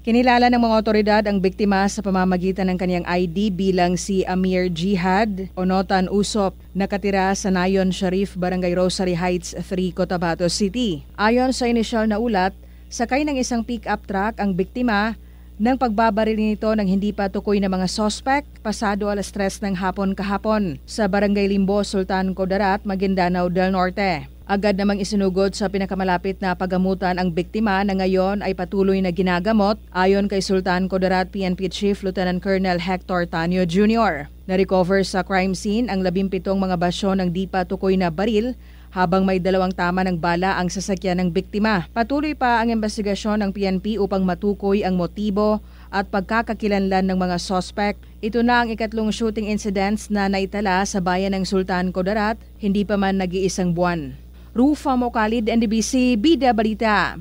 Kinilala ng mga otoridad ang biktima sa pamamagitan ng kanyang ID bilang si Amir Jihad Onotan Usop, nakatira sa Nayon Sharif, Barangay Rosary Heights 3, Cotabato City. Ayon sa inisyal na ulat, sakay ng isang pick-up truck ang biktima nang pagbabaril nito ng hindi pa tukoy na mga sospek pasado 3:00 ng hapon kahapon sa Barangay Limbo, Sultan Kudarat, Maguindanao del Norte. Agad namang isinugod sa pinakamalapit na pagamutan ang biktima na ngayon ay patuloy na ginagamot ayon kay Sultan Kudarat PNP Chief Lieutenant Colonel Hector Tanyo Jr. Na-recover sa crime scene ang 17 mga basyon ng di pa tukoy na baril habang may 2 tama ng bala ang sasakyan ng biktima. Patuloy pa ang investigasyon ng PNP upang matukoy ang motibo at pagkakakilanlan ng mga sospek. Ito na ang ikatlong shooting incidents na naitala sa bayan ng Sultan Kudarat, hindi pa man nag-iisang buwan. Rufa Mocalid, NDBC, Bida Balita.